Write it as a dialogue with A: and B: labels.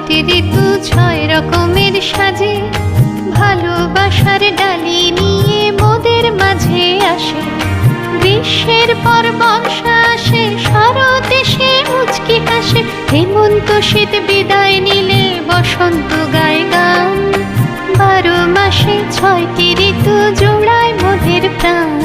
A: ছয়টি ঋতু ছয় রকমের সাজে, ভালোবাসার ডালি নিয়ে মোদের মাঝে আসে। গ্রীষ্মের পর বর্ষা আসে, শরৎ এসে মুচকি হাসে, হেমন্ত শীত বিদায় নিলে বসন্ত গায় গান। 12 মাসে 6টি ঋতু জোড়ায় মোদের প্রাণ।